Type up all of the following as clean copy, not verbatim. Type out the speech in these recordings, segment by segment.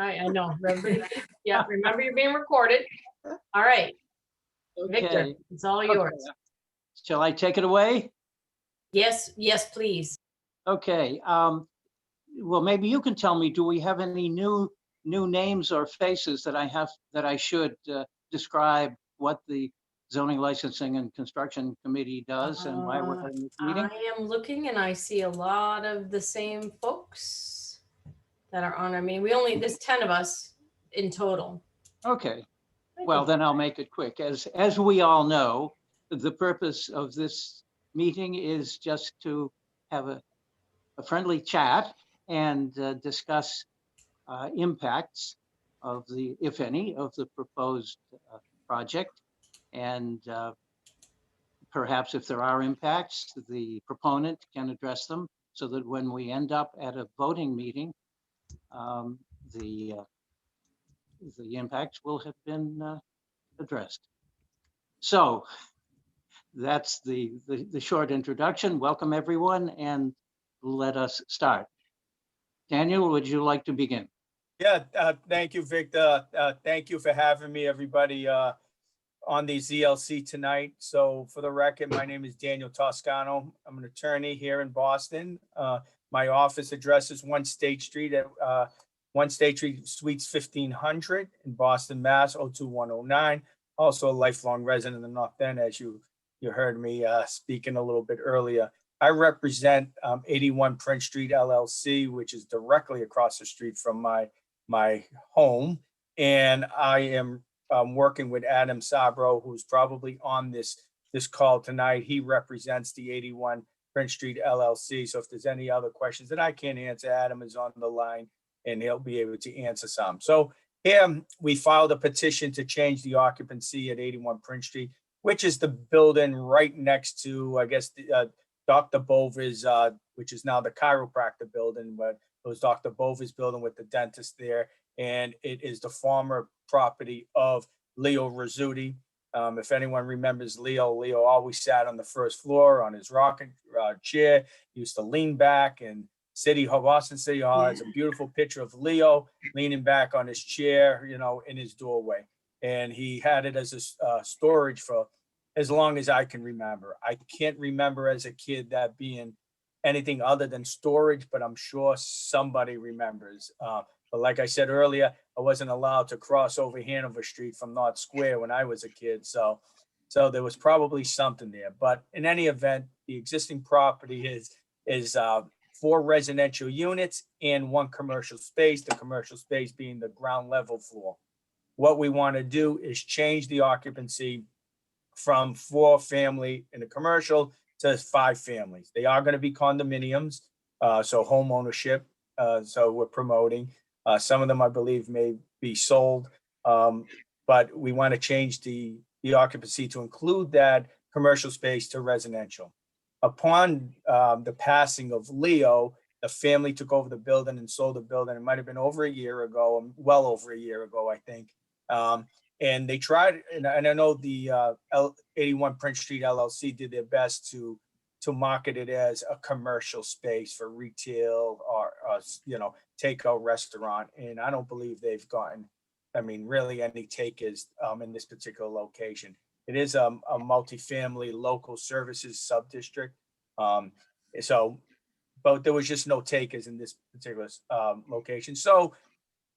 I know. Everybody, yeah, remember you're being recorded. All right, Victor, Okay. it's all Okay. yours. Shall I take it away? Yes, yes, please. Okay. Well, maybe you can tell me, do we have any new names or faces that I should describe what the Zoning Licensing and Construction Committee does and why we're having this meeting? I am looking and I see a lot of the same folks that are on. I mean, there's 10 of us in total. Okay. Well, then I'll make it quick. As we all know, the purpose of this meeting is just to have a friendly chat and discuss impacts of the, if any, of the proposed project. And perhaps if there are impacts, the proponent can address them so that when we end up at a voting meeting, the impacts will have been addressed. So that's the short introduction. Welcome everyone, and let us start. Daniel, would you like to begin? Yeah, thank you, Victor. Thank you for having me, everybody, on the ZLC tonight. So for the record, my name is Daniel Toscano. I'm an attorney here in Boston. My office address is 1 State Street at 1 State Street, Suites 1500 in Boston, Mass. 02109. Also a lifelong resident of the North End, as you heard me speaking a little bit earlier. I represent 81 Prince Street LLC, which is directly across the street from my home. And I am working with Adam Sabro, who's probably on this call tonight. He represents the 81 Prince Street LLC. So if there's any other questions that I can't answer, Adam is on the line and he'll be able to answer some. So here we filed a petition to change the occupancy at 81 Prince Street, which is the building right next to, I guess, Dr. Bova's, which is now the chiropractor building, but it was Dr. Bova's building with the dentist there. And it is the former property of Leo Rizzuti. If anyone remembers Leo always sat on the first floor on his rocking chair. He used to lean back, and Boston City Hall has a beautiful picture of Leo leaning back on his chair, in his doorway. And he had it as a storage for as long as I can remember. I can't remember as a kid that being anything other than storage, but I'm sure somebody remembers. But like I said earlier, I wasn't allowed to cross over Hanover Street from North Square when I was a kid. So there was probably something there. But in any event, the existing property is 4 residential units and 1 commercial space, the commercial space being the ground level floor. What we want to do is change the occupancy from 4 family in the commercial to 5 families. They are going to be condominiums, so home ownership. So we're promoting. Some of them, I believe, may be sold, but we want to change the occupancy to include that commercial space to residential. Upon the passing of Leo, the family took over the building and sold the building. It might have been over a year ago, well over a year ago, I think. And they tried, and I know the 81 Prince Street LLC did their best to market it as a commercial space for retail or takeout restaurant. And I don't believe they've gotten, really any takers in this particular location. It is a multifamily local services sub-district. But there was just no takers in this particular location. So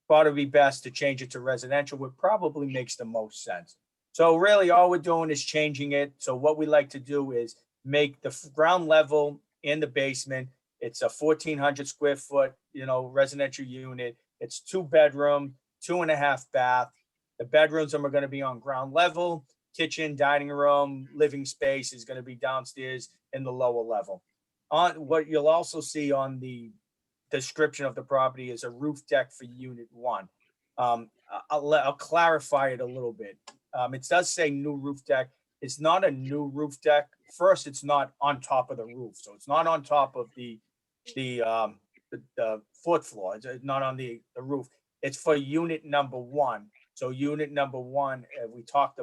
thought it'd be best to change it to residential, which probably makes the most sense. So really all we're doing is changing it. So what we like to do is make the ground level and the basement, it's a 1,400 square foot, residential unit. It's 2 bedroom, 2.5 bath. The bedrooms are going to be on ground level. Kitchen, dining room, living space is going to be downstairs in the lower level. On what you'll also see on the description of the property is a roof deck for unit 1. I'll clarify it a little bit. It does say new roof deck. It's not a new roof deck. First, it's not on top of the roof, so it's not on top of the 4th floor. It's not on the roof. It's for unit number 1. So unit number 1, we talked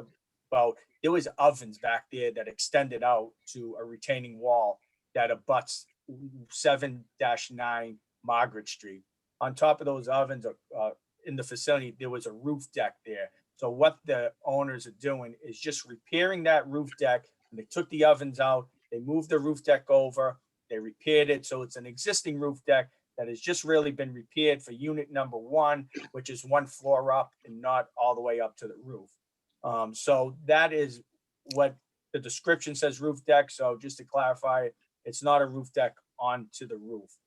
about, there was ovens back there that extended out to a retaining wall that abuts 7-9 Margaret Street. On top of those ovens in the facility, there was a roof deck there. So what the owners are doing is just repairing that roof deck. And they took the ovens out, they moved the roof deck over, they repaired it. So it's an existing roof deck that has just really been repaired for unit number 1, which is 1 floor up and not all the way up to the roof. So that is what the description says, roof deck. So just to clarify, it's not a roof deck onto the roof.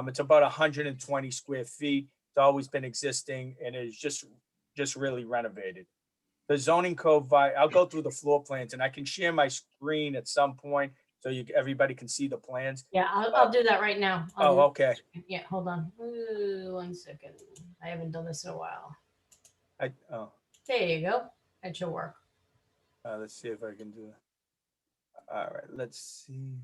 It's about 120 square feet. It's always been existing and is just really renovated. The zoning code, I'll go through the floor plans and I can share my screen at some point so everybody can see the plans. Yeah, I'll do that right now. Oh, okay. Yeah, hold on. Ooh, 1 second. I haven't done this in a while. There you go. That should work. Let's see if I can do it. All right, let's see.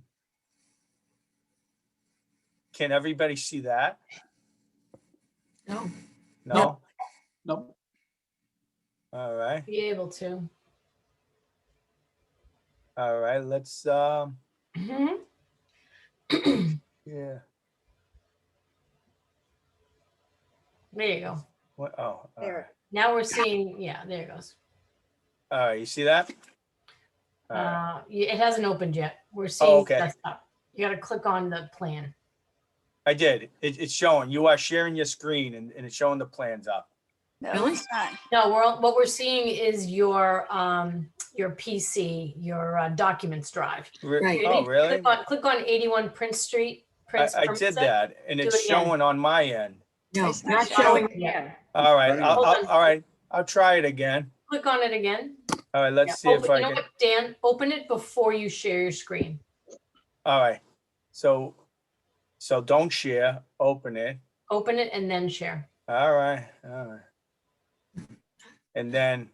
Can everybody see that? No. No? Nope. All right. Be able to. All right, let's, Mhm. yeah. There you go. What? Oh, all right. Now we're seeing, yeah, there it goes. All right, you see that? All right. It hasn't opened yet. We're seeing okay. desktop. You got to click on the plan. I did. It's showing. You are sharing your screen and it's showing the plans up. No, Really? it's not. No, what we're seeing is your PC, your documents drive. Right. Oh, really? Click on 81 Prince Street. I did that and it's Do it again. showing on my end. No, It's not showing yet. All right. Hold on. All right. I'll try it again. Click on it again. All right. Let's see if You I know can. what, Dan? Open it before you share your screen. All right. So don't share. Open it. Open it and then share. All right. All right. And then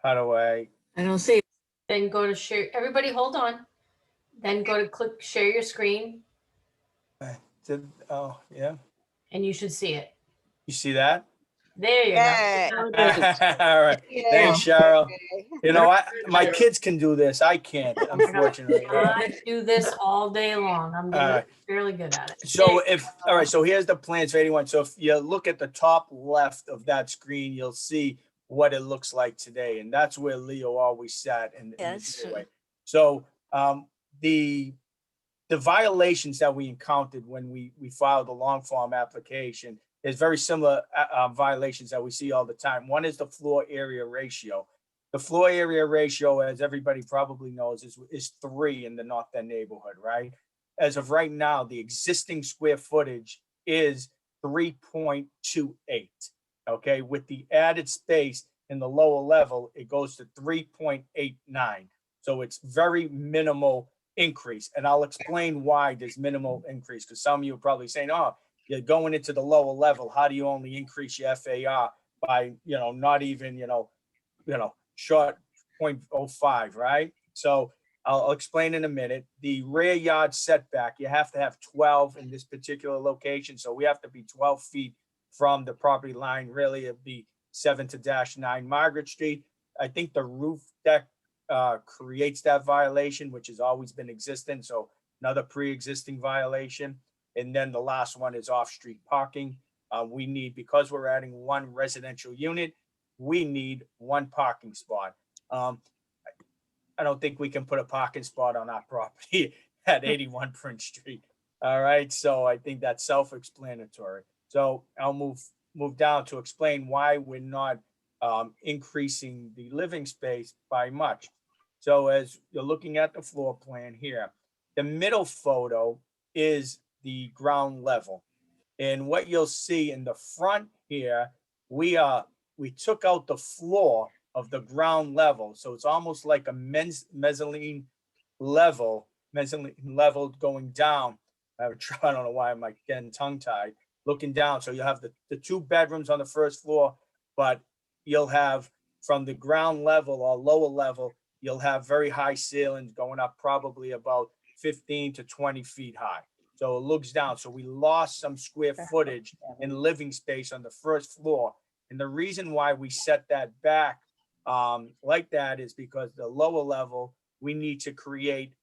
how do I? I don't see it. Then go to share. Everybody hold on. Then go to click share your screen Oh, yeah. and you should see it. You see that? There you Yeah. go. All right. Thanks, Cheryl. You know, my kids can do this. I can't, unfortunately. I do this all day long. I'm right. fairly good at it. So all right, so here's the plans for 81. So if you look at the top left of that screen, you'll see what it looks like today. And that's where Leo always sat in the Yes. doorway. So the violations that we encountered when we filed the long form application is very similar violations that we see all the time. One is the floor area ratio. The floor area ratio, as everybody probably knows, is 3 in the North End neighborhood, right? As of right now, the existing square footage is 3.28. Okay, with the added space in the lower level, it goes to 3.89. So it's very minimal increase. And I'll explain why there's minimal increase, because some of you are probably saying, oh, you're going into the lower level. How do you only increase your FAR by, not even, short 0.05, right? So I'll explain in a minute. The rear yard setback, you have to have 12 in this particular location. So we have to be 12 feet from the property line. Really, it'd be 7-9 Margaret Street. I think the roof deck creates that violation, which has always been existent. So another pre-existing violation. And then the last one is off-street parking. We need, because we're adding 1 residential unit, we need 1 parking spot. I don't think we can put a parking spot on our property at 81 Prince Street. All right, so I think that's self-explanatory. So I'll move down to explain why we're not increasing the living space by much. So as you're looking at the floor plan here, the middle photo is the ground level. And what you'll see in the front here, we took out the floor of the ground level. So it's almost like a mezzanine level going down. I don't know why I'm like getting tongue tied, looking down. So you have the 2 bedrooms on the first floor, but you'll have from the ground level or lower level, you'll have very high ceilings going up probably about 15 to 20 feet high. So it looks down. So we lost some square footage in living space on the first floor. And the reason why we set that back like that is because the lower level, we need to create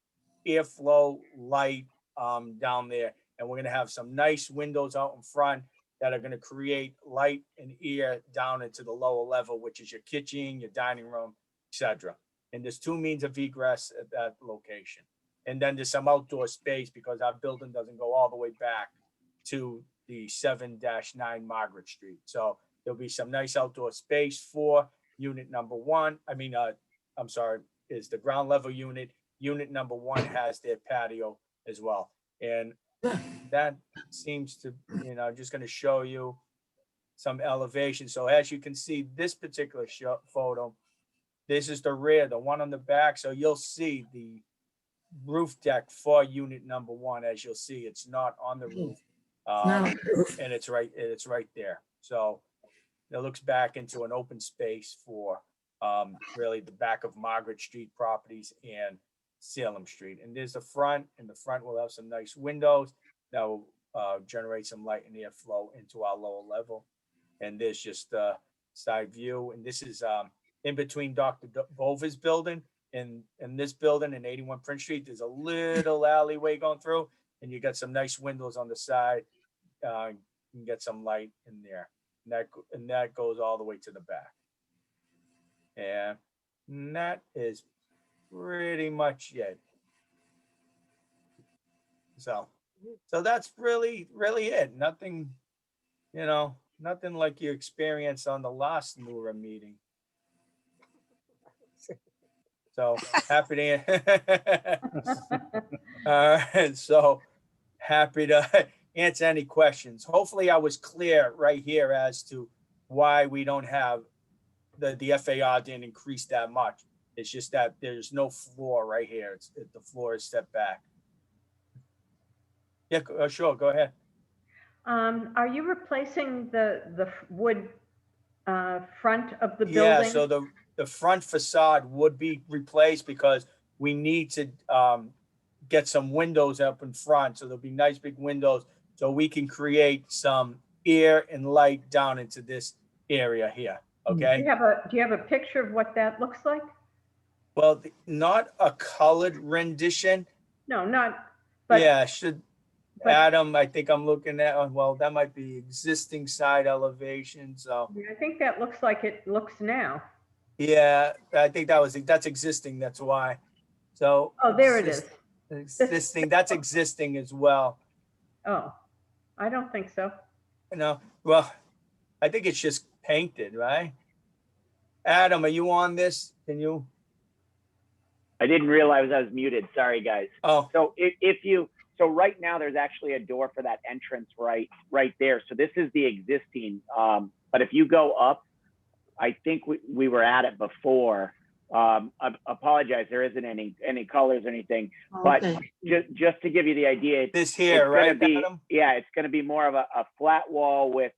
airflow, light down there. And we're going to have some nice windows out in front that are gonna create light and air down into the lower level, which is your kitchen, your dining room, etc. And there's 2 means of egress at that location. And then there's some outdoor space because our building doesn't go all the way back to the 7-9 Margaret Street. So there'll be some nice outdoor space for unit number 1. I'm sorry, is the ground level unit. Unit number 1 has their patio as well. And that seems to, just going to show you some elevation. So as you can see, this particular photo, this is the rear, the one on the back. So you'll see the roof deck for unit number 1. As you'll see, it's not on the roof. And it's right there. So it looks back into an open space for really the back of Margaret Street properties and Salem Street. And there's the front, and the front will have some nice windows that will generate some light and airflow into our lower level. And there's just the side view. And this is in between Dr. Bova's building and this building and 81 Prince Street. There's a little alleyway going through, and you got some nice windows on the side. You can get some light in there. And that goes all the way to the back. And that is pretty much it. So that's really it. Nothing, nothing like you experienced on the last NURA meeting. So happy to, all right, so happy to answer any questions. Hopefully I was clear right here as to why we don't have the FAR didn't increase that much. It's just that there's no floor right here. The floor is set back. Yeah, sure, go ahead. Are you replacing the wood front of the building? Yeah, so the front facade would be replaced because we need to get some windows up in front. So there'll be nice big windows so we can create some air and light down into this area here. Okay. Do you have a picture of what that looks like? Well, not a colored rendition. No, not. But, yeah, Adam, I think I'm looking at, well, that might be existing side elevation. So I think that looks like it looks now. Yeah, I think that's existing. That's why. So. Oh, there it is. Existing. That's existing as well. Oh, I don't think so. Well, I think it's just painted, right? Adam, are you on this? Can you? I didn't realize I was muted. Sorry, guys. Oh. So so right now there's actually a door for that entrance right there. So this is the existing. But if you go up, I think we were at it before. I apologize, there isn't any colors or anything. Okay. But just to give you the idea, this here, right? Adam? Yeah, it's going to be more of a flat wall with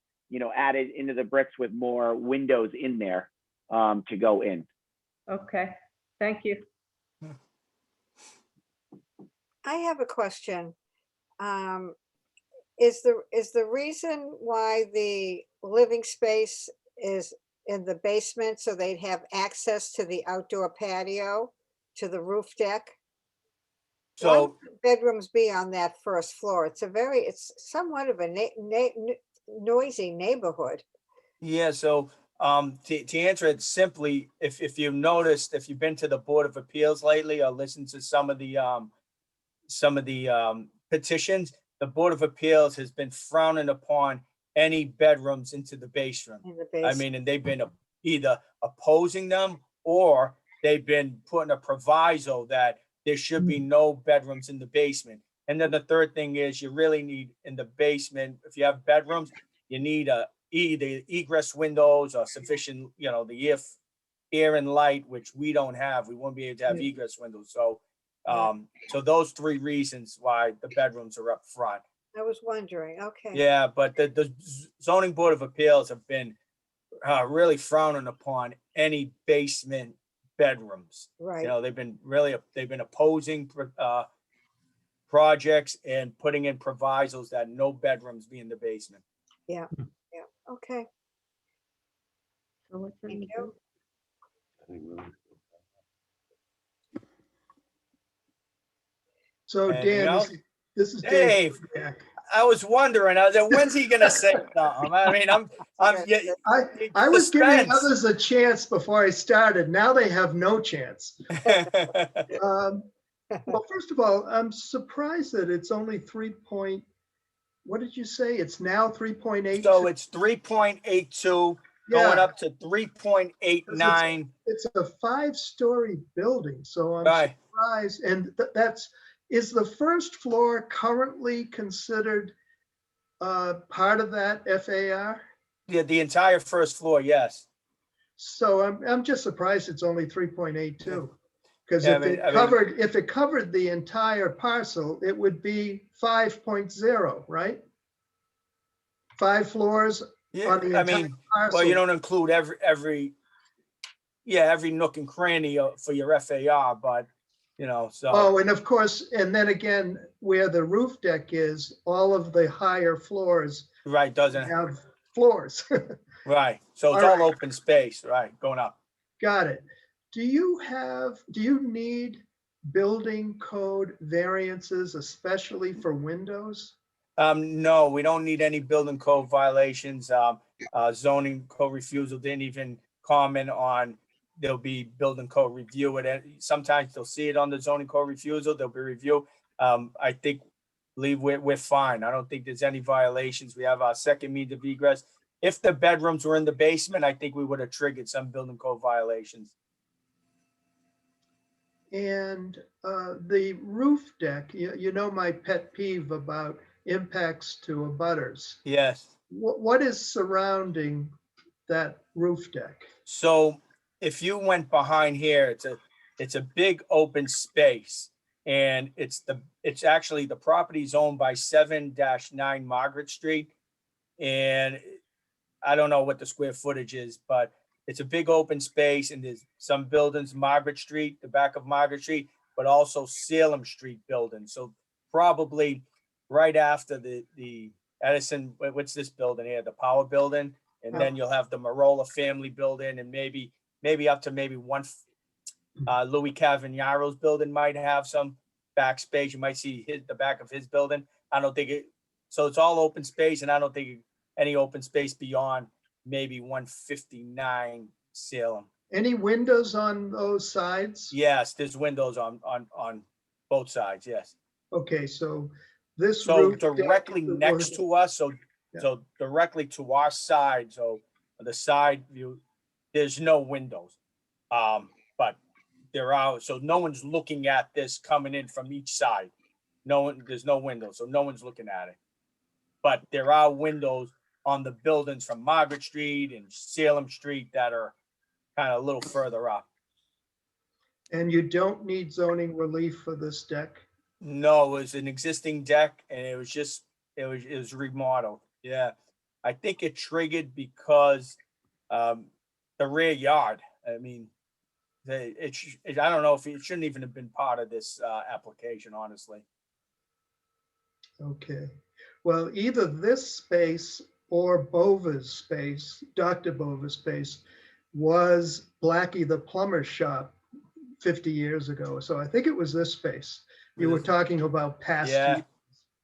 added into the bricks with more windows in there to go in. Okay, thank you. I have a question. Is the reason why the living space is in the basement so they'd have access to the outdoor patio, to the roof deck? So why would the bedrooms be on that first floor? It's somewhat of a noisy neighborhood. Yeah, so to answer it simply, if you've noticed, if you've been to the Board of Appeals lately or listened to some of the petitions, the Board of Appeals has been frowning upon any bedrooms into the basement. I mean, and they've been either opposing them or they've been putting a proviso that there should be no bedrooms in the basement. And then the third thing is you really need in the basement, if you have bedrooms, you need either egress windows or sufficient, the air and light, which we don't have. We won't be able to have egress windows. So so those 3 reasons why the bedrooms are up front. I was wondering, okay. Yeah, but the zoning board of appeals have been really frowning upon any basement bedrooms. Right. They've been opposing projects and putting in provisos that no bedrooms be in the basement. Yeah, okay. So what's in Thank the you. So Anything Dan, else? this is Dave. Dave. I was wondering, I was like, when's he gonna say something? I mean, I'm, yeah. I was giving suspense. others a chance before I started. Now they have no chance. Well, first of all, I'm surprised that it's only what did you say? It's now 3.8? So it's 3.82 going up to 3.89. It's a 5-story building, so I'm Right. surprised. And is the first floor currently considered part of that FAR? Yeah, the entire first floor, yes. So I'm just surprised it's only 3.82. Because Yeah, if it covered the entire parcel, it would be 5.0, right? 5 floors Yeah, on the I entire mean, parcel. well, you don't include every nook and cranny for your FAR, but so. Oh, and of course, and then again, where the roof deck is, all of the higher floors Right, doesn't, have floors. right. So it's All all right. open space, right, going up. Got it. Do you need building code variances, especially for windows? No, we don't need any building code violations. Zoning code refusal didn't even comment on, there'll be building code review. Sometimes they'll see it on the zoning code refusal, there'll be review. I think, believe we're fine. I don't think there's any violations. We have our second means of egress. If the bedrooms were in the basement, I think we would have triggered some building code violations. And the roof deck, you know my pet peeve about impacts to abutters. Yes. What is surrounding that roof deck? So if you went behind here, it's a big open space. And it's actually, the property's owned by 7-9 Margaret Street. And I don't know what the square footage is, but it's a big open space, and there's some buildings, Margaret Street, the back of Margaret Street, but also Salem Street building. So probably right after the Edison, what's this building here? The Power Building. And then you'll have the Marola Family Building, and maybe up to one, Louis Cavagnaro's building might have some backspace. You might see the back of his building. I don't think so it's all open space, and I don't think any open space beyond maybe 159 Salem. Any windows on those sides? Yes, there's windows on both sides, yes. Okay, so this So roof directly deck- next to us, Yeah. so directly to our side, so the side view, there's no windows. But there are, so no one's looking at this coming in from each side. There's no windows, so no one's looking at it. But there are windows on the buildings from Margaret Street and Salem Street that are kind of a little further up. And you don't need zoning relief for this deck? No, it was an existing deck, and it was remodeled. Yeah. I think it triggered because the rear yard, I mean, I don't know if it shouldn't even have been part of this application, honestly. Okay, well, either this space or Bova's space, Dr. Bova's space, was Blackie the plumber's shop 50 years ago. So I think it was this space. You were talking about past. Yeah. years.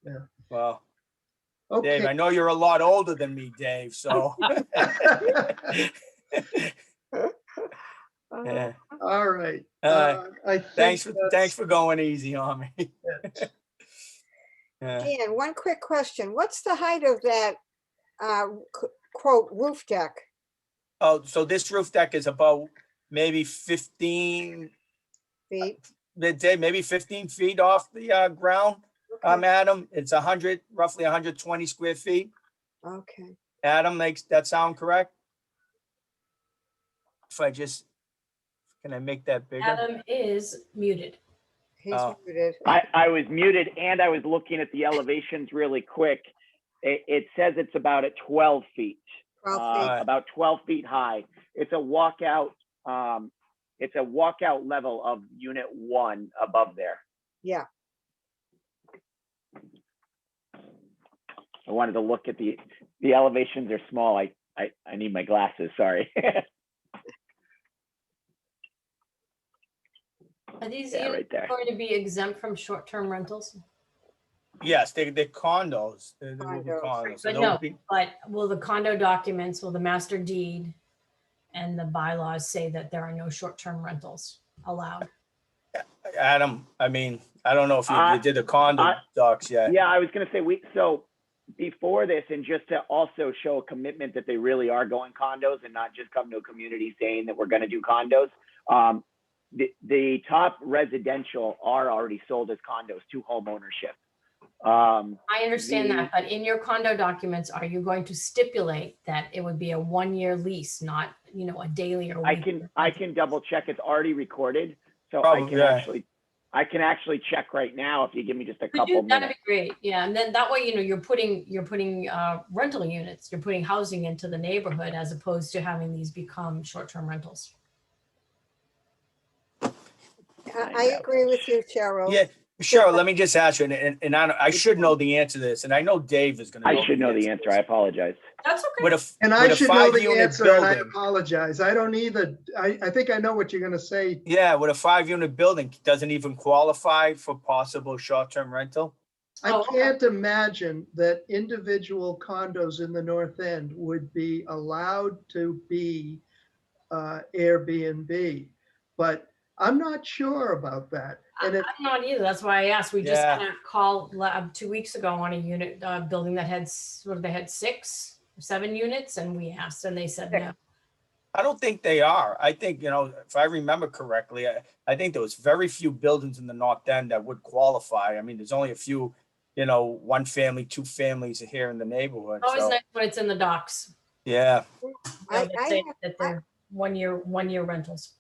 Yeah. Well, Okay. Dave, I know you're a lot older than me, Dave, so. Yeah. All right. I think Thanks for going easy on me. Yeah. Dan, one quick question. What's the height of that quote roof deck? Oh, so this roof deck is about maybe 15, Feet? maybe 15 feet off the ground. Okay. Adam, it's roughly 120 square feet. Okay. Adam, makes that sound correct? Can I make that bigger? Adam is muted. He's Oh. muted. I was muted and I was looking at the elevations really quick. It says it's about at 12 feet, 12 feet. about 12 feet high. It's a walkout. It's a walkout level of unit 1 above there. Yeah. I wanted to look at the elevations are small. I need my glasses, sorry. Are these Yeah, units right there. going to be exempt from short-term rentals? Yes, they're condos. They will be Condos. condos. So But they'll no, be- but will the condo documents, will the master deed and the bylaws say that there are no short-term rentals allowed? Adam, I mean, I don't know if you I- did the condo I- docs yet. Yeah, I was gonna say, so before this, and just to also show a commitment that they really are going condos and not just come to a community saying that we're gonna do condos. The top residential are already sold as condos to home ownership. I understand The- that, but in your condo documents, are you going to stipulate that it would be a 1-year lease, not, a daily or I weekly? can double check. It's already recorded. So Probably, yeah. I can actually check right now if you give me just a Could couple you, that'd minutes. be great. Yeah, and then that way, you're putting rental units, you're putting housing into the neighborhood as opposed to having these become short-term rentals. I agree with you, Cheryl. Yeah, Cheryl, let me just ask you, and I should know the answer to this, and I know Dave is gonna. I know should know the answer. I apologize. That's okay. With a, And I with a should know the 5-unit answer, and I building, apologize. I don't either. I think I know what you're gonna say. yeah, with a 5-unit building, doesn't even qualify for possible short-term rental? I Oh, okay. can't imagine that individual condos in the North End would be allowed to be Airbnb, but I'm not sure about that. And it, I'm not either. That's why I asked. We just Yeah. had a call 2 weeks ago on a unit building that had, they had 6 or 7 units, and we asked, and they said no. I don't think they are. I think, if I remember correctly, I think there was very few buildings in the North End that would qualify. I mean, there's only a few, 1 family, 2 families here in the neighborhood. Always So, nice when it's in the docks. yeah, I, That I say have- that they're 1-year rentals.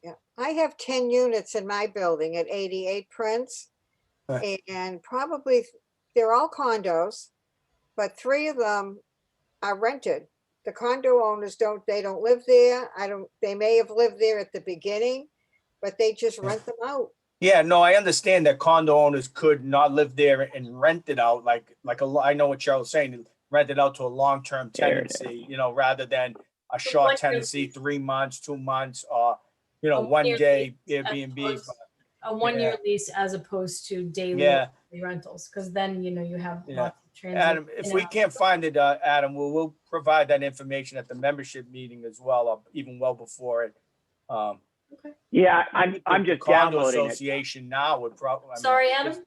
Yeah, I have 10 units in my building at 88 Prince. Right. And probably, they're all condos, but 3 of them are rented. The condo owners don't live there. They may have lived there at the beginning, but they just rent them out. yeah, no, I understand that condo owners could not live there and rent it out, I know what Cheryl's saying, rent it out to a long-term There it is. tenancy, rather than a So short 1 year tenancy, lease. 3 months, 2 months, or, A 1 1-year day lease as Airbnb. opposed- A 1-year lease as opposed to daily Yeah. rentals, because then, you have Yeah. lots of transit. Adam, if we can't find it, Adam, we'll provide that information at the membership meeting as well, or even well before it. Yeah, I think I'm the just condo downloading it. Association now would probably. Sorry, Adam?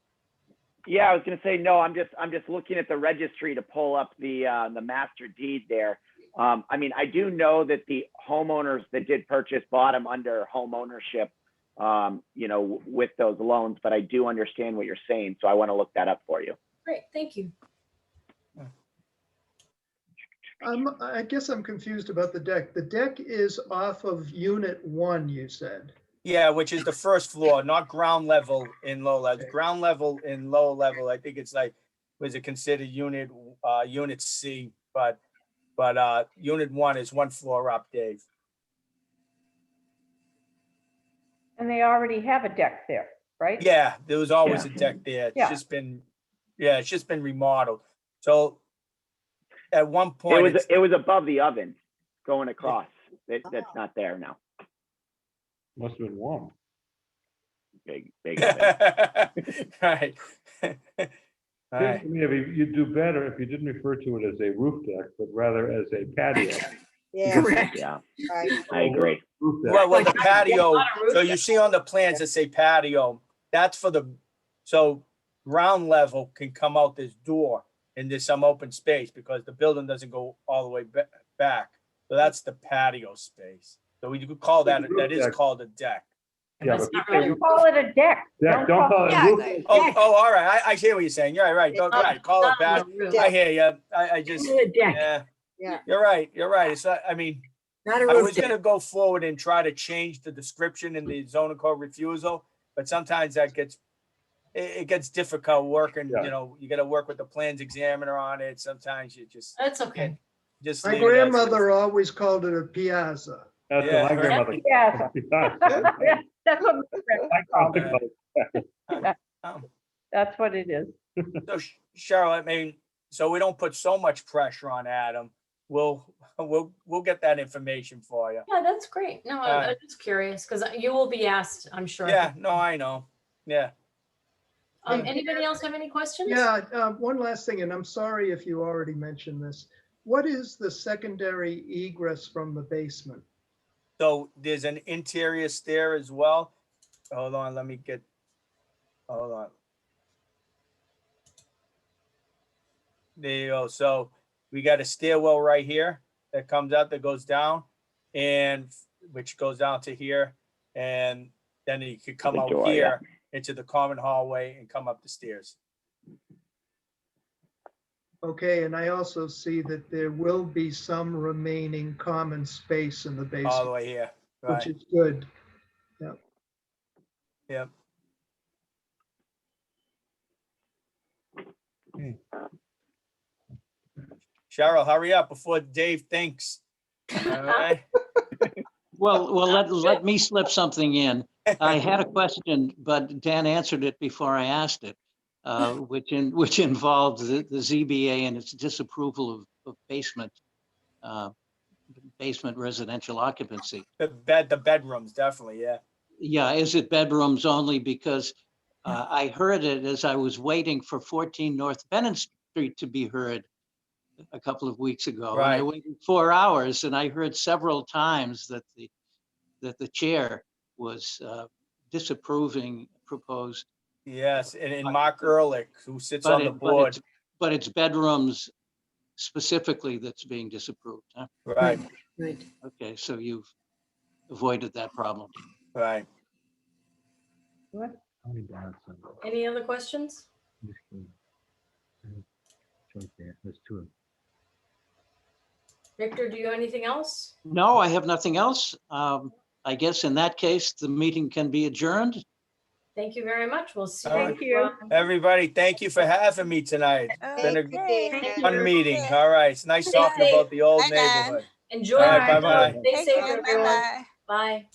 Yeah, I was gonna say, no, I'm just looking at the registry to pull up the master deed there. I do know that the homeowners that did purchase bought them under home ownership, with those loans, but I do understand what you're saying, so I want to look that up for you. Great, thank you. I guess I'm confused about the deck. The deck is off of Unit 1, you said. Yeah, which is the first floor, not ground level in low level. Ground level in low level, I think it's was it considered unit C, but unit 1 is 1 floor up, Dave. And they already have a deck there, right? Yeah, there was always a Yeah. deck there. It's Yeah. just been remodeled. So at one point, It was above the oven going across. That's not there now. Must have been warm. Big oven. right. Right. I mean, you'd do better if you didn't refer to it as a roof deck, but rather as a patio. Yeah, Yeah, right. I agree. Roof deck. Well, the patio, Not a roof so you deck. see on the plans that say patio, that's so ground level can come out this door and there's some open space because the building doesn't go all the way back. So that's the patio space. So we could call that is Deck. called a deck. Yeah, That's but not really- Call it a deck. don't call it Yeah, a roof. like- Oh, all right. I hear what you're saying. You're right. Go right. Call it Not patio. a roof. I hear you. I just, yeah. Yeah. You're right. You're right. It's not, I mean, Not a I roof was deck. gonna go forward and try to change the description in the zoning code refusal, but sometimes that it gets difficult working, Yeah. you gotta work with the plans examiner on it. Sometimes you just That's okay. just. My leave it as is. grandmother always called it a piazza. That's Yeah, what my right. grandmother. Yeah, that's what my grandma called it. Um, That's what it is. So Cheryl, I mean, so we don't put so much pressure on Adam. We'll get that information for you. Yeah, that's great. No, I'm just curious because you will be asked, I'm sure. Yeah, no, I know. Yeah. Anybody else have any questions? Yeah, one last thing, and I'm sorry if you already mentioned this. What is the secondary egress from the basement? So there's an interior stair as well. Hold on, hold on. There you go. So we got a stairwell right here that comes out, that goes down, and which goes down to here. And then you could come The out door, yeah. here into the common hallway and come up the stairs. Okay, and I also see that there will be some remaining common space in the All the basement, way here. which Right. is good. Yep. Cheryl, hurry up before Dave thinks. All right. Well, let me slip something in. I had a question, but Dan answered it before I asked it, which involved the ZBA and its disapproval of basement residential occupancy. The bedrooms, definitely, yeah. Yeah, is it bedrooms only? Because I heard it as I was waiting for 14 North Bennett Street to be heard a couple of weeks ago. And I Right. waited 4 hours, and I heard several times that the chair was disapproving proposed. Yes, and Mark Ehrlich, who sits But on the board. but it's bedrooms specifically that's being disapproved, huh? Right, Right. Okay, so you've avoided that problem. right. What? Any other questions? Victor, do you have anything else? No, I have nothing else. I guess in that case, the meeting can be adjourned. Thank you very much. We'll see Thank you. Everybody, thank you for having me tonight. It's been a Okay. fun meeting. All right, it's nice Stay talking safe. about the old Bye, Dan. neighborhood. Enjoy. All right, yourself. bye-bye. Stay Take safe, care. everyone. Bye-bye. Bye.